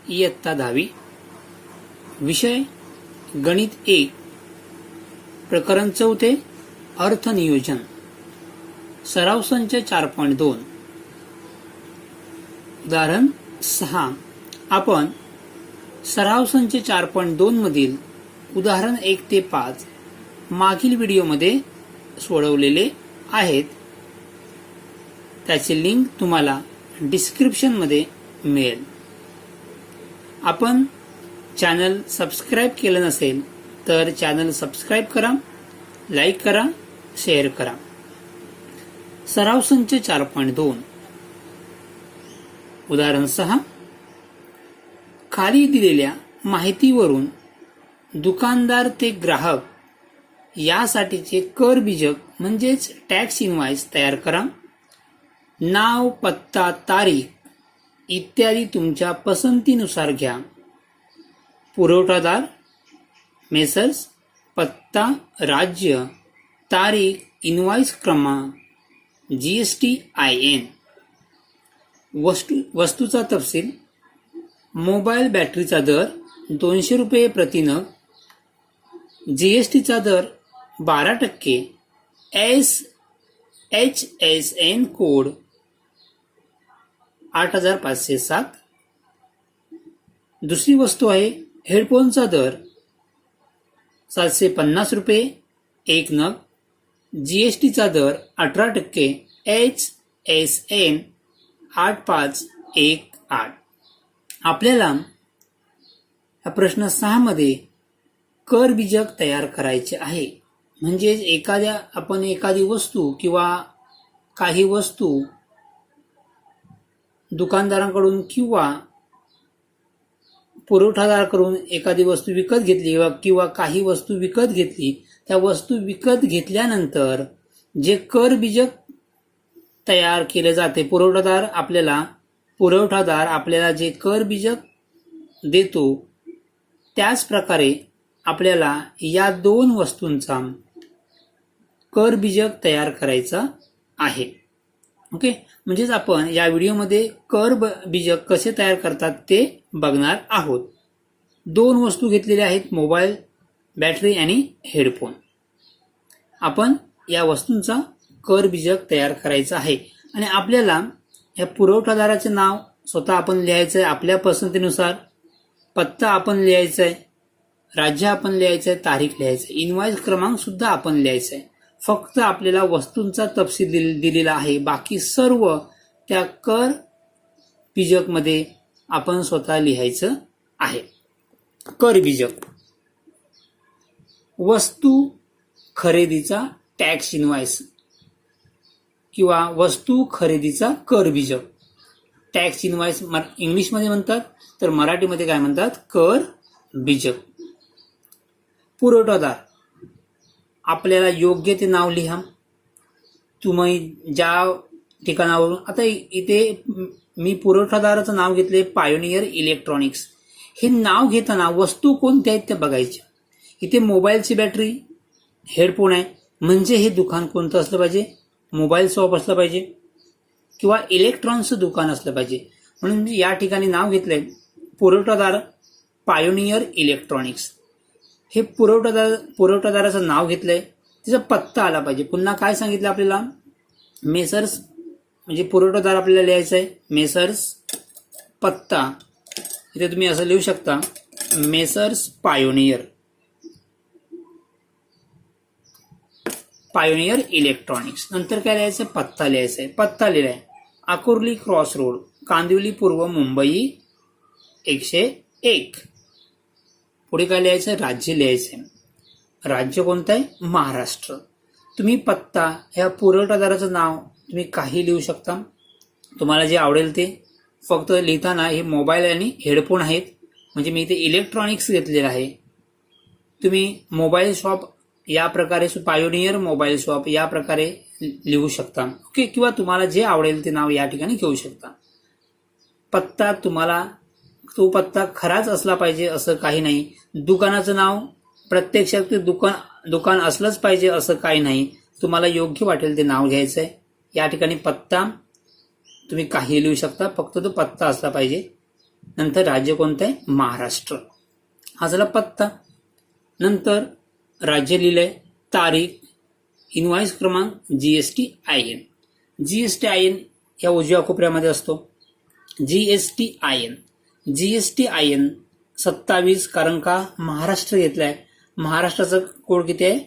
इयत्ता 10वी विषय गणित 1 प्रकरण 4 अर्थनियोजन सराव संच 4.2 उदाहरण 6 आपण सराव संच 4.2 मधील उदाहरण 1 ते 5 मागील व्हिडिओमध्ये सोडवलेले आहेत. त्याची लिंक तुम्हाला डिस्क्रिप्शन मध्ये मिळेल. आपण चॅनल सबस्क्राइब केलं नसेल तर चॅनल सबस्क्राइब करा, लाईक करा, शेअर करा. सराव संच 4.2 उदाहरण 6 खाली दिलेल्या माहितीवरून दुकानदार ते ग्राहक यासाठीचे कर बीजक म्हणजेच टॅक्स इनव्हॉइस तयार करा. नाव, पत्ता, तारीख इत्यादी तुमच्या पसंतीनुसार घ्या. पुरवठादार मेसर्स, पत्ता, राज्य, तारीख, इनव्हॉइस क्रमांक, GSTIN. वस्तूचा तपशील मोबाईल बॅटरीचा दर 200 रुपये प्रति नग, GSTचा दर 12%, HSN कोड 8507. दुसरी वस्तू आहे हेडफोनचा दर 750 रुपये 1 नग, GSTचा दर 18%, HSN 8518. आपल्याला प्रश्न 6 मध्ये कर बीजक तयार करायचे आहे. म्हणजे आपण एखादी वस्तू किंवा काही वस्तू दुकानदारांकडून किंवा पुरवठादाराकडून एखादी वस्तू विकत घेतली किंवा काही वस्तू विकत घेतली. त्या वस्तू विकत घेतल्यानंतर जे कर बीजक तयार केले जाते, पुरवठादार आपल्याला जे कर बीजक देतो त्याच प्रकारे आपल्याला या 2 वस्तूंचा कर बीजक तयार करायचा आहे. ओके, म्हणजेच आपण या व्हिडिओमध्ये कर बीजक कसे तयार करतात ते बघणार आहोत. 2 वस्तू घेतलेल्या आहेत, मोबाईल बॅटरी आणि हेडफोन. आपण या वस्तूंचा कर बीजक तयार करायचा आहे आणि आपल्याला या पुरवठादाराचे नाव स्वतः आपण लिहायचं आहे आपल्या पसंतीनुसार, पत्ता आपण लिहायचा आहे, राज्य आपण लिहायचं आहे, तारीख लिहायचं आहे, इनव्हॉइस क्रमांक सुद्धा आपण लिहायचा आहे. फक्त आपल्याला वस्तूंचा तपशील दिलेला आहे, बाकी सर्व त्या कर बीजक मध्ये आपण स्वतः लिहायचं आहे. कर बीजक वस्तू खरेदीचा टॅक्स इनव्हॉइस किंवा वस्तू खरेदीचा कर बीजक. टॅक्स इनव्हॉइस इंग्लिशमध्ये म्हणतात, तर मराठीमध्ये काय म्हणतात? कर बीजक. पुरवठादार आपल्याला योग्य ते नाव लिहा. तुम्ही ज्या ठिकाणावरून, आता इथे मी पुरवठादाराचं नाव घेतले पायोनियर इलेक्ट्रॉनिक्स. हे नाव घेताना वस्तू कोणत्या आहेत त्या बघायच्या. इथे मोबाईलची बॅटरी, हेडफोन आहे, म्हणजे हे दुकान कोणतं असलं पाहिजे? मोबाईल शॉप असलं पाहिजे किंवा इलेक्ट्रॉनिक्सचं दुकान असलं पाहिजे. म्हणून या ठिकाणी नाव घेतलंय पुरवठादार पायोनियर इलेक्ट्रॉनिक्स. हे पुरवठादाराचं नाव घेतलंय, तिचा पत्ता आला पाहिजे. पुन्हा काय सांगितलं आपल्याला? मेसर्स म्हणजे पुरवठादार आपल्याला लिहायचं आहे, मेसर्स. पत्ता इथे तुम्ही असं लिहू शकता, मेसर्स पायोनियर इलेक्ट्रॉनिक्स. नंतर काय लिहायचं? पत्ता लिहायचा आहे. पत्ता लिहिलाय आकुर्ली क्रॉस रोड, कांदिवली पूर्व, मुंबई 101. पुढे काय लिहायचं? राज्य लिहायचंय. राज्य कोणतं आहे? महाराष्ट्र. तुम्ही पत्ता ह्या पुरवठादाराचं नाव तुम्ही काही लिहू शकता, तुम्हाला जे आवडेल ते. फक्त लिहिताना हे मोबाईल आणि हेडफोन आहेत, म्हणजे मी इथे इलेक्ट्रॉनिक्स घेतलेलं आहे. तुम्ही मोबाईल शॉप या प्रकारे, पायोनियर मोबाईल शॉप या प्रकारे लिहू शकता. ओके, किंवा तुम्हाला जे आवडेल ते नाव या ठिकाणी घेऊ शकता. पत्ता तुम्हाला तो पत्ता खराच असला पाहिजे असं काही नाही. दुकानाचं नाव प्रत्यक्षात ते दुकान असलंच पाहिजे असं काही नाही. तुम्हाला योग्य वाटेल ते नाव घ्यायचंय. या ठिकाणी पत्ता तुम्ही काही लिहू शकता, फक्त तो पत्ता असला पाहिजे. नंतर राज्य कोणतं आहे? महाराष्ट्र. हा झाला पत्ता. नंतर राज्य लिहिलंय, तारीख, इनवॉइस क्रमांक, GSTIN. GSTIN या उजव्या कोपऱ्यामध्ये असतो. GSTIN 27, कारण का महाराष्ट्र घेतलाय, महाराष्ट्राचा कोड किती आहे?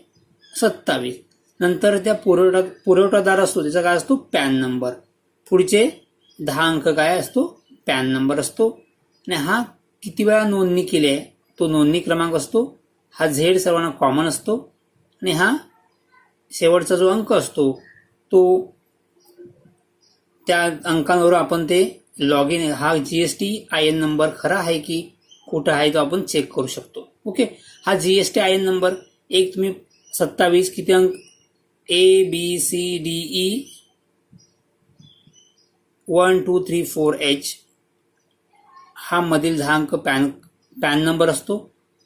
27. नंतर त्या पुरवठादार असतो त्याचा काय असतो? Pan number. पुढचे 10 अंक काय असतो? पॅन नंबर असतो. आणि हा किती वेळा नोंदणी केली आहे तो नोंदणी क्रमांक असतो. हा झेड सर्वांना कॉमन असतो. आणि हा शेवटचा जो अंक असतो तो त्या अंकांवर आपण ते लॉग इन, हा GSTIN नंबर खरा आहे की खोटा आहे तो आपण चेक करू शकतो. ओके. हा GSTIN नंबर एक तुम्ही 27 किती अंक? ABCDE 1 2 3 4H हा मधील 10 अंक पॅन नंबर असतो.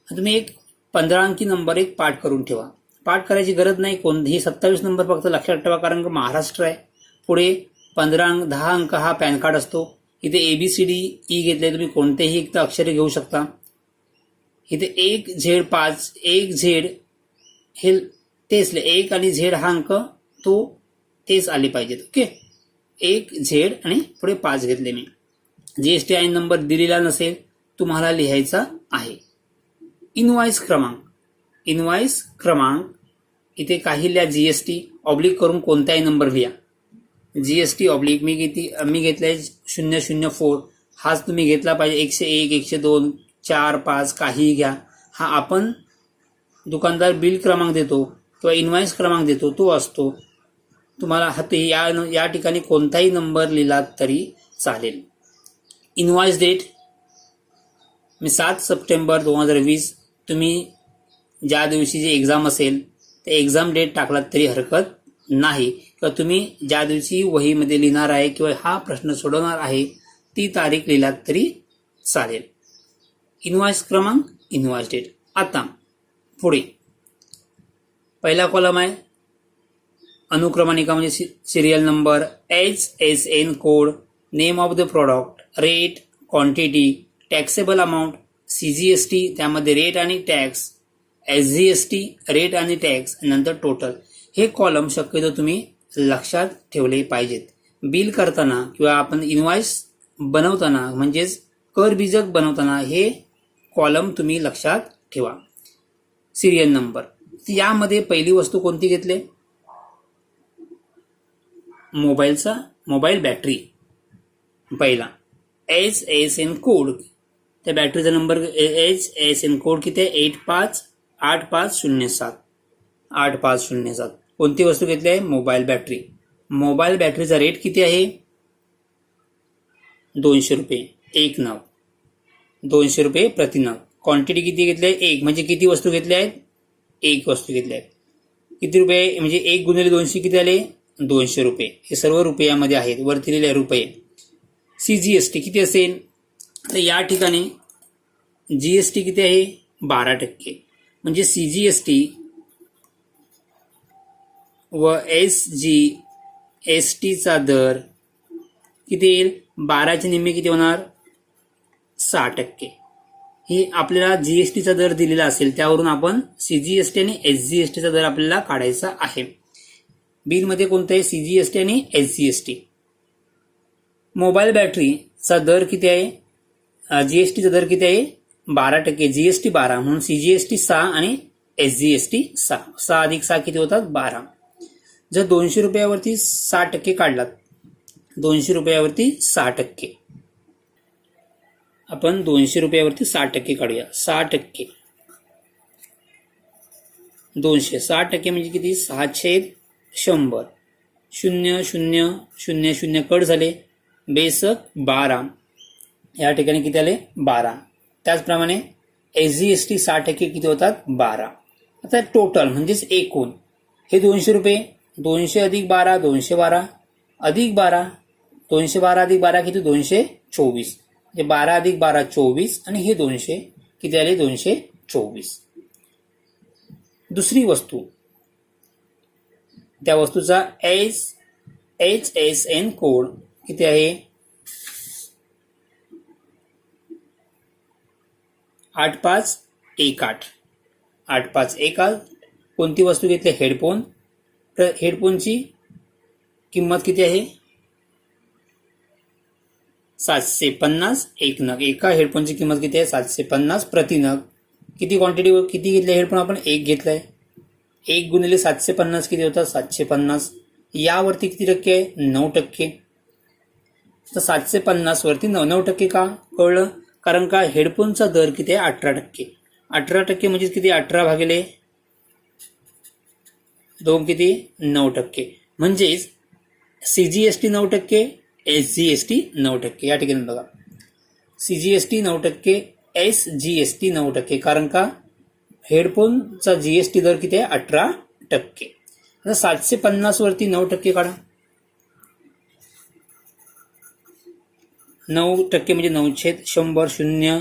तुम्ही एक 15 अंकी नंबर एक पाठ करून ठेवा. पाठ करायची गरज नाही, कोणतेही 27 नंबर फक्त लक्षात ठेवा, कारण का महाराष्ट्र आहे. पुढे 10 अंक हा पॅन कार्ड असतो. इथे ABCDE घेतले, तुम्ही कोणतेही एक अक्षरे घेऊ शकता. इथे 1Z5 1Z हे तेच 1 आणि Z हा अंक तो तेच आले पाहिजेत. ओके. 1Z आणि पुढे 5 घेतले मी. GSTIN नंबर दिलेला नसेल तुम्हाला लिहायचा आहे. इनवॉइस क्रमांक इथे काही लिहा, GST ऑब्लिक करून कोणताही नंबर लिहा. GST ऑब्लिक मी घेतलाय 004, हाच तुम्ही घेतला पाहिजे. 101 102 4 5 काहीही घ्या. हा आपण दुकानदार बिल क्रमांक देतो किंवा इनवॉइस क्रमांक देतो तो असतो. तुम्हाला हाती या ठिकाणी कोणताही नंबर लिहिला तरी चालेल. इनवॉइस डेट मी 7 सप्टेंबर 2020, तुम्ही ज्या दिवशी जी एक्झाम असेल ते एक्झाम डेट टाकलात तरी हरकत नाही, किंवा तुम्ही ज्या दिवशी वहीमध्ये लिहिणार आहे किंवा हा प्रश्न सोडवणार आहे ती तारीख लिहिलात तरी चालेल. इनवॉइस क्रमांक, इनवॉइस डेट. आता पुढे पहिला कॉलम आहे अनुक्रमणिका म्हणजे serial number, HSN code, name of the product, rate, quantity, taxable amount, CGST त्यामध्ये रेट आणि टॅक्स, SGST रेट आणि टॅक्स, नंतर टोटल. हे कॉलम शक्यतो तुम्ही लक्षात ठेवले पाहिजेत. बिल करताना किंवा आपण इनवॉइस बनवताना म्हणजेच कर बीजक बनवताना हे कॉलम तुम्ही लक्षात ठेवा. सिरियल नंबर, यामध्ये पहिली वस्तू कोणती घेतली? Mobile battery. पहिला HSN कोड, त्या बॅटरीचा नंबर HSN कोड किती आहे? 8507. कोणती वस्तू घेतली आहे? Mobile battery. मोबाईल बॅटरीचा रेट किती आहे? 200 रुपये एक नग, 200 रुपये प्रति नग. क्वांटिटी किती घेतली आहे? 1, म्हणजे किती वस्तू घेतल्या आहेत? 1 वस्तू घेतल्या आहेत. किती रुपये म्हणजे 1 गुणिले 200 किती आले? 200 रुपये. हे सर्व रुपयामध्ये आहेत, वरती लिहिले रुपये. CGST किती असेल? तर या ठिकाणी GST किती आहे? 12%. म्हणजे CGST व SGSTचा दर किती येईल? 12चे निम्मे किती होणार? 6%. हे आपल्याला GSTचा दर दिलेला असेल त्यावरून आपण CGST आणि SGSTचा दर आपल्याला काढायचा आहे. बिलमध्ये कोणतं आहे? CGST आणि SGST. मोबाईल बॅटरीचा दर किती आहे? GSTचा दर किती आहे? 12%. GST 12 म्हणून CGST 6 आणि SGST 6. 6 अधिक 6 किती होतात? 12. जर 200 रुपयावरती 6% काढलात, 200 रुपयावरती 6%, आपण 200 रुपयावरती 6% काढूया. 6%, 200, 6% म्हणजे किती? 6/100. 0,0,00 कट झाले, बेसक 12. या ठिकाणी किती आले? 12. त्याचप्रमाणे SGST 6% किती होतात? 12. आता टोटल म्हणजेच एकूण हे 200 रुपये, 200 अधिक 12 212 अधिक 12, 212 अधिक 12 किती? 224. म्हणजे 12 अधिक 12 24 आणि हे 200 किती आले? 224. दुसरी वस्तू, त्या वस्तूचा HSN कोड किती आहे 8518. 8518. कोणती वस्तू घेतली हेडफोन. तर हेडफोनची किंमत किती आहे 750 एक नग. एका हेडफोनची किंमत किती आहे 750 प्रति नग. किती क्वांटिटी किती घेतले हेडफोन आपण एक घेतलाय. 1 गुणिले 750 किती होतात 750. यावरती किती टक्के आहे 9%. तर 750 वरती 9% का कळलं कारण का हेडफोनचा दर किती आहे 18%. 18% म्हणजे किती 18 भागिले 2 किती 9%. म्हणजेच CGST 9%, SGST 9%. या ठिकाणी बघा CGST 9%, SGST 9%. कारण का हेडफोनचा GST दर किती आहे 18%. आता 750 वरती 9% काढा. 9% म्हणजे 9/100 0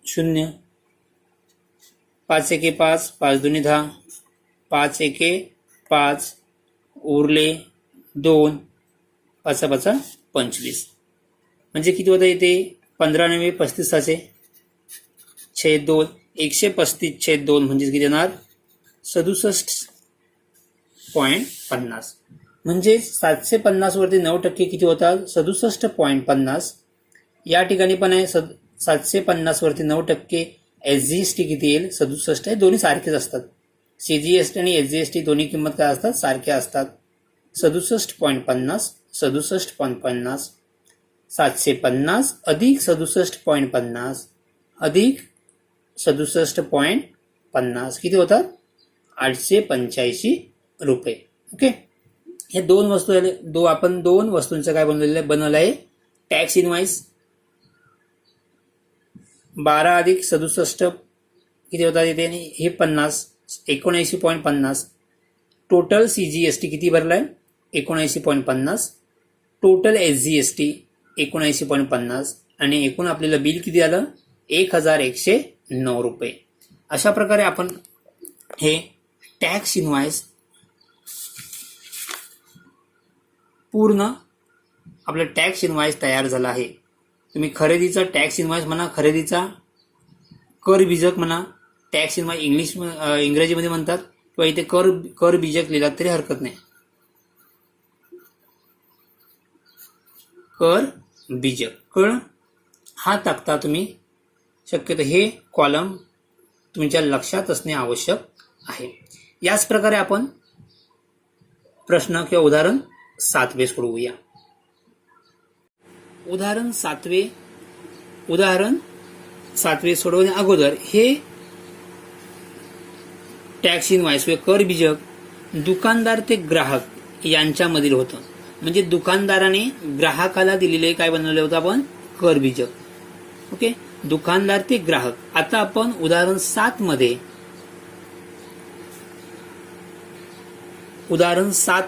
0. 5 एके 5, 5 दुनी 10, 5 एके 5, उरले 2, 5 5 25. म्हणजे किती होता येते 15 9 35 छेद 2. 135/2 म्हणजे किती येणार 67.50. म्हणजे 750 वरती 9% किती होतात 67.50. या ठिकाणी पण आहे 750 वरती 9% SGST किती येईल 67 आहे. दोन्ही सारखेच असतात. CGST आणि SGST दोन्ही किंमत काय असतात सारख्या असतात. 67.50 67.50. 750 अधिक 67.50 अधिक 67.50 किती होतात 885 रुपये. ओके. हे दोन वस्तू झाले. आपण दोन वस्तूंचं काय बनवलं आहे टॅक्स इनवाइस. 12 अधिक 67 किती होतात येते हे 50 79.50. टोटल CGST किती भरलाय 79.50. टोटल SGST 79.50 आणि एकूण आपल्याला बिल किती आलं 1109 रुपये. अशा प्रकारे आपण हे टॅक्स इनवाइस पूर्ण आपलं टॅक्स इनवाइस तयार झाला आहे. तुम्ही खरेदीचा टॅक्स इनवाइस म्हणा, खरेदीचा कर बीजक म्हणा, टॅक्स इनवाइस इंग्रजीमध्ये म्हणतात किंवा इथे कर बीजक लिहिलात तरी हरकत नाही. कर बीजक कळ हा तक्ता तुम्ही शक्यतो हे कॉलम तुमच्या लक्षात असणे आवश्यक आहे. याच प्रकारे आपण प्रश्न किंवा उदाहरण 7 सोडवूया. उदाहरण 7 सोडवण्या अगोदर हे टॅक्स इनवाइस व कर बीजक दुकानदार ते ग्राहक यांच्यामधील होतं. म्हणजे दुकानदाराने ग्राहकाला दिलेले काय बनवले होतं आपण कर बीजक. ओके. दुकानदार ते ग्राहक. आता आपण उदाहरण 7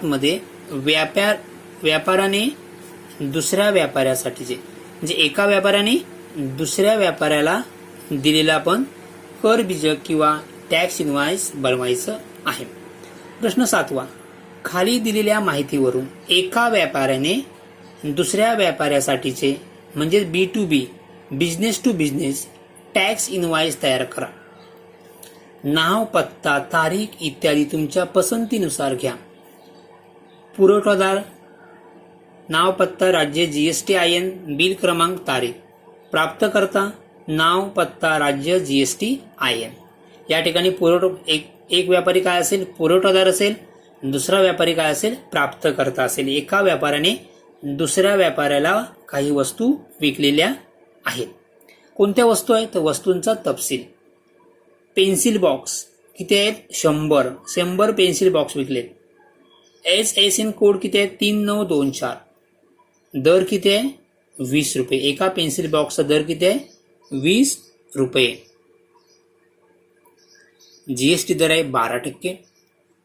मध्ये व्यापाराने दुसऱ्या व्यापाऱ्यासाठीचे म्हणजे एका व्यापाऱ्याने दुसऱ्या व्यापाऱ्याला दिलेला आपण कर बीजक किंवा टॅक्स इनवाइस बनवायचं आहे. प्रश्न 7. खाली दिलेल्या माहितीवरून एका व्यापाऱ्याने दुसऱ्या व्यापाऱ्यासाठीचे म्हणजे B2B business to business tax invoice तयार करा. नाव, पत्ता, तारीख इत्यादी तुमच्या पसंतीनुसार घ्या. पुरवठादार नाव, पत्ता, राज्य, GST IN, बिल क्रमांक, तारीख. प्राप्तकर्ता नाव, पत्ता, राज्य, GST IN. या ठिकाणी एक व्यापारी काय असेल पुरवठादार असेल, दुसरा व्यापारी काय असेल प्राप्तकर्ता असेल. एका व्यापाऱ्याने दुसऱ्या व्यापाऱ्याला काही वस्तू विकलेल्या आहेत. कोणत्या वस्तू आहेत तर वस्तूंचा तपशील. पेन्सिल बॉक्स किती आहेत 100 पेन्सिल बॉक्स विकलेत. SSN कोड किती आहे 3924. दर किती आहे 20 रुपये. एका पेन्सिल बॉक्सचा दर किती आहे 20 रुपये. GST दर आहे 12%.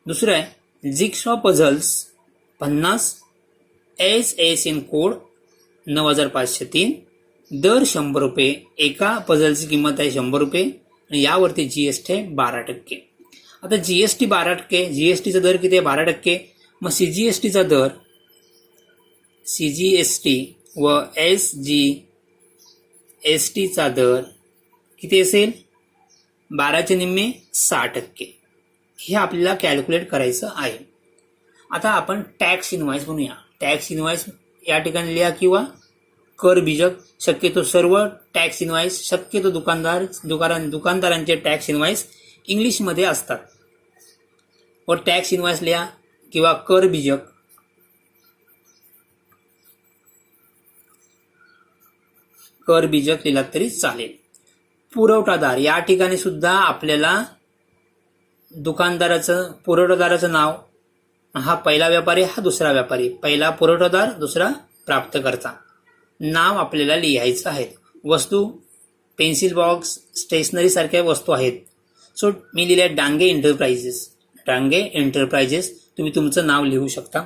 दुसरं आहे जिक्सॉ पझल्स 50. SSN code 9503. दर 100 रुपये. एका पझलची किंमत आहे 100 रुपये आणि यावरती GST आहे 12%. आता GST 12%, GSTचा दर किती आहे 12%. मग CGSTचा दर CGST व SGSTचा दर किती असेल? 12चे निम्मे 6%. हे आपल्याला कॅल्क्युलेट करायचं आहे. आता आपण टॅक्स इनवॉइस बनवूया. टॅक्स इनवॉइस या ठिकाणी लिहा किंवा कर बीजक. शक्यतो सर्व टॅक्स इनवॉइस शक्यतो दुकानदारांचे टॅक्स इनवॉइस इंग्लिशमध्ये असतात. व टॅक्स इनवॉइस लिहा किंवा कर बीजक. कर बीजक लिहिला तरी चालेल. पुरवठादार या ठिकाणी सुद्धा आपल्याला पुरवठादाराचं नाव, हा पहिला व्यापारी, हा दुसरा व्यापारी, पहिला पुरवठादार, दुसरा प्राप्तकर्ता, नाव आपल्याला लिहायचं आहे. वस्तू पेन्सिल बॉक्स, स्टेशनरी सारख्या वस्तू आहेत. सो मी लिहिले डांगे एंटरप्राइजेस. डांगे एंटरप्राइजेस. तुम्ही तुमचं नाव लिहू शकता.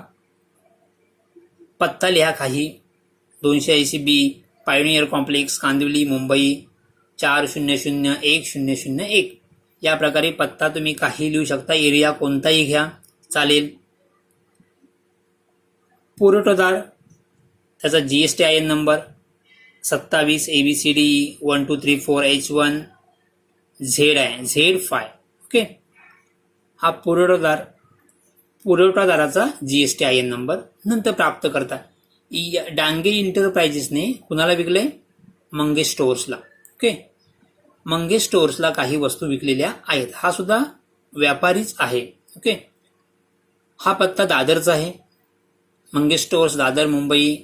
पत्ता लिहा काही. 280B pioneer complex, Kandivali, Mumbai 400101. या प्रकारे पत्ता तुम्ही काही लिहू शकता. एरिया कोणताही घ्या चालेल. पुरवठादार, त्याचा GSTIN number 27 ABCD 1 2 3 4 H1 Z आहे, Z5. ओके. हा पुरवठादाराचा GSTIN नंबर. नंतर प्राप्तकर्ता. डांगे एंटरप्राइजेसने कुणाला विकले? मंगेश स्टोअर्सला. ओके. मंगेश स्टोअर्सला काही वस्तू विकलेल्या आहेत. हा सुद्धा व्यापारीच आहे. ओके. हा पत्ता दादरचा आहे. Mangesh stores, Dadar, Mumbai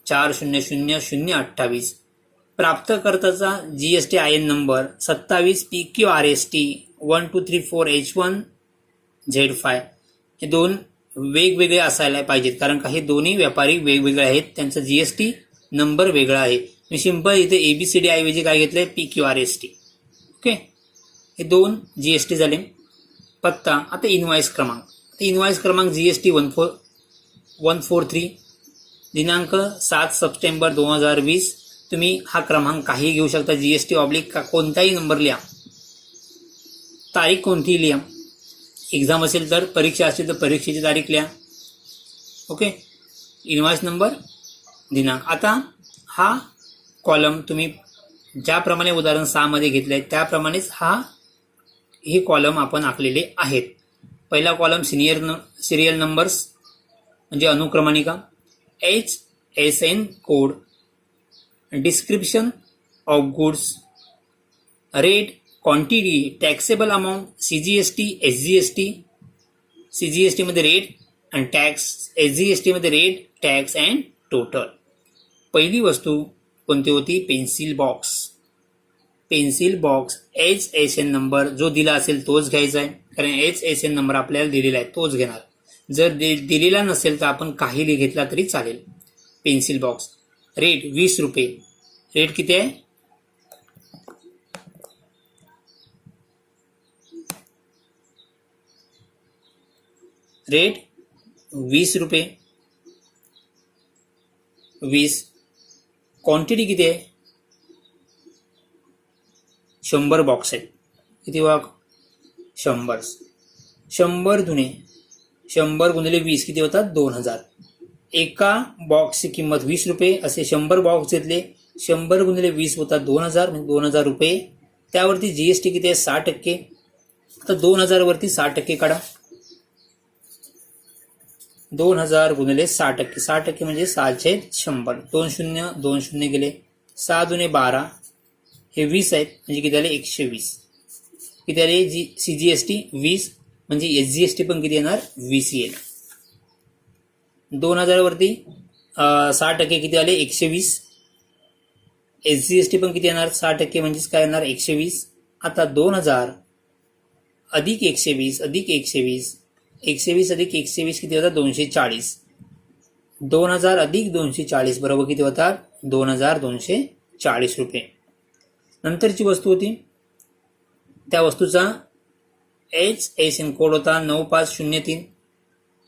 400028. प्राप्तकर्त्याचा GSTIN number 27 PQRST 1 2 3 4 H1 Z5. हे दोन वेगवेगळे असायला पाहिजेत, कारण काही दोन्ही व्यापारी वेगवेगळे आहेत, त्यांचा GST नंबर वेगळा आहे. मी सिंपल इथे ABCD ऐवजी काय घेतलंय? PQRST. ओके. हे दोन GST झाले. पत्ता. आता इनवॉइस क्रमांक. इनवॉइस क्रमांक GST 143, दिनांक 7 सप्टेंबर 2020. तुम्ही हा क्रमांक काही घेऊ शकता. GST ऑब्लिक का कोणताही नंबर लिहा. तारीख कोणतीही लिहा. एक्झाम असेल तर, परीक्षा असेल तर परीक्षेची तारीख लिहा. ओके. इनवॉइस नंबर, दिनांक. आता हा कॉलम तुम्ही ज्याप्रमाणे उदाहरण 6 मध्ये घेतलंय त्याप्रमाणेच हे कॉलम आपण आखलेले आहेत. पहिला कॉलम सिरियल नंबर्स म्हणजे अनुक्रमणिका, HSN code, description of goods, rate, quantity, taxable amount, CGST, SGST. CGST मध्ये रेट अँड टॅक्स, SGST मध्ये रेट, टॅक्स अँड टोटल. पहिली वस्तू कोणती होती? Pencil box. Pencil box HSN number जो दिला असेल तोच घ्यायचा आहे, कारण HSN नंबर आपल्याला दिलेला आहे तोच घेणार. जर दिलेला नसेल तर आपण काहीही घेतला तरी चालेल. Pencil box. रेट 20 रुपये. रेट किती आहे? रेट 20 रुपये. 20. क्वांटिटी किती आहे? 100 बॉक्स आहेत. किती वाग? 100. 100 गुणिले 20 किती होतात? 2000. एका बॉक्सची किंमत 20 रुपये. असे 100 बॉक्स घेतले. 100 गुणिले 20 होतात 2000, म्हणजे 2000 रुपये. त्यावरती GST किती आहे? 6%. आता 2000 वरती 6% काढा. 2000 गुणिले 6%. 6% म्हणजे 6/100. 2 शून्य गेले. 6 दुने 12. हे 20 आहेत, म्हणजे किती आले? 120. किती आले? CGST 20, म्हणजे SGST पण किती येणार? 20 येईल. 2000 वरती 6% किती आले? 120. SGST पण किती येणार? 6% म्हणजेच काय येणार? 120. आता 2000 अधिक 120 अधिक 120. 120 अधिक 120 किती होतात? 240. 2000 अधिक 240 बरोबर किती होतात? 2240 रुपये. नंतरची वस्तू होती, त्या वस्तूचा HSN कोड होता 9503.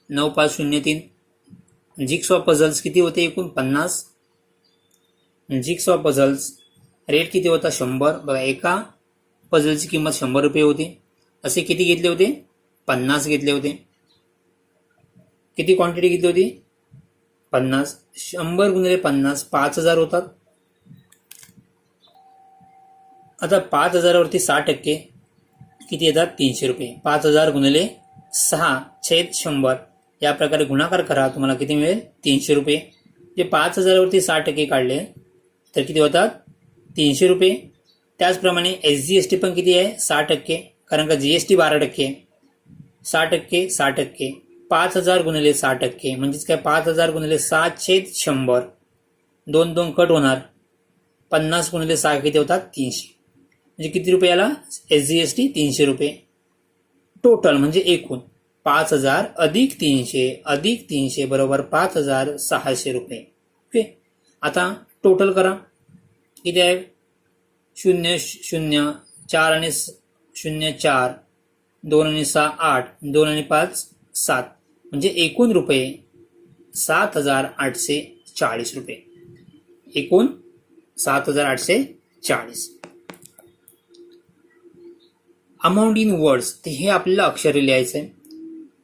9503. जिक्सॉ पझल्स किती होते? एकूण 50. Jigsaw puzzles. रेट किती होता? 100. बघा, एका पझलची किंमत 100 रुपये होती. असे किती घेतले होते? 50 घेतले होते. किती क्वांटिटी घेतली होती? 50, 100 गुणिले 50 5,000 होतात. आता 5,000 वरती 6% किती येतात? 300 रुपये. 5,000 गुणिले 6/100 या प्रकारे गुणाकार करा, तुम्हाला किती मिळेल? 300 रुपये. जे 5,000 वरती 6% काढले तर किती होतात? 300 रुपये. त्याचप्रमाणे SGST पण किती आहे? 6%, कारण का GST 12% आहे. 6%, 6%, 5,000 गुणिले 6% म्हणजेच काय? 5,000 गुणिले 6/100, 2 कट होणार. 50 गुणिले 6 किती होतात? 300. म्हणजे किती रुपये आला? SGST 300 रुपये. टोटल म्हणजे एकूण 5,000 अधिक 300 बरोबर 5,600 रुपये. ओके. आता टोटल करा. किती आहे? 0 0 4 आणि 0 4, 2 आणि 6 8, 2 आणि 5 7, म्हणजे एकूण रुपये 7,840 रुपये. एकूण 7,840. अमाऊंट इन वर्ड्स, ते हे आपल्याला अक्षरे लिहायचं आहे.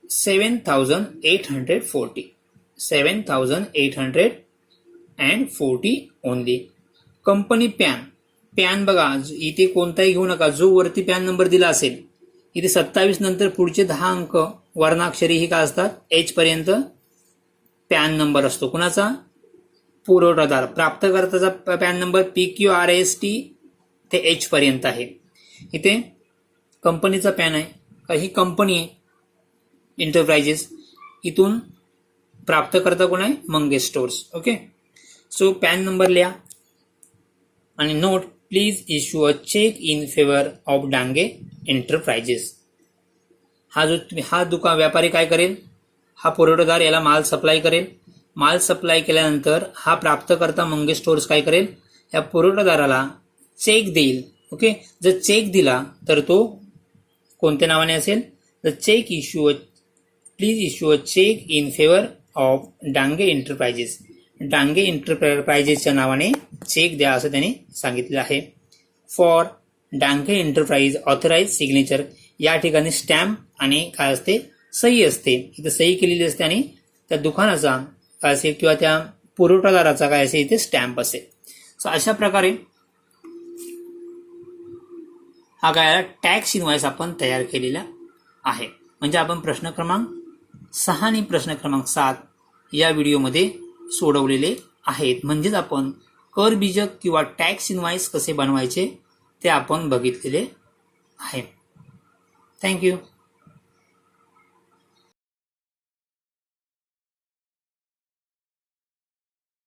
7,840, 7,840 ओनली. कंपनी पॅन बघा, इथे कोणताही घेऊ नका, जो वरती पॅन नंबर दिला असेल. इथे 27 नंतर पुढचे 10 अंक वर्णाक्षरी ही काय असतात? H पर्यंत पॅन नंबर असतो. कुणाचा? पुरवठादार. प्राप्तकर्त्याचा पॅन नंबर PQRST ते H पर्यंत आहे. इथे कंपनीचा पॅन आहे, ही कंपनी आहे एंटरप्राइजेस. इथून प्राप्तकर्ता कोण आहे? Mangesh stores. Okay. So PAN number लिहा आणि note, please issue a cheque in favour of Dange enterprises. हा दुकान व्यापारी काय करेल? हा पुरवठादार याला माल सप्लाय करेल. माल सप्लाय केल्यानंतर हा प्राप्तकर्ता मंगेश स्टोर्स काय करेल? या पुरवठादाराला चेक देईल. ओके. जर चेक दिला तर तो कोणत्या नावाने असेल? The cheque please issue a cheque in favour of Dange enterprises. Dange एंटरप्राइजेसच्या नावाने चेक द्या असं त्यांनी सांगितलं आहे. For Dange enterprise authorise signature, या ठिकाणी स्टॅम्प आणि काय असते? सही असते. इथे सही केलेली असते आणि त्या दुकानाचा काय असेल किंवा त्या पुरवठादाराचा काय असेल इथे स्टॅम्प असेल. सो अशा प्रकारे हा काय टॅक्स इनवॉइस आपण तयार केलेला आहे. म्हणजे आपण प्रश्न क्रमांक 6 आणि प्रश्न क्रमांक 7 या व्हिडिओमध्ये सोडवलेले आहेत. म्हणजेच आपण कर बीजक किंवा टॅक्स इनवॉइस कसे बनवायचे ते आपण बघितलेले आहे. थँक्यू.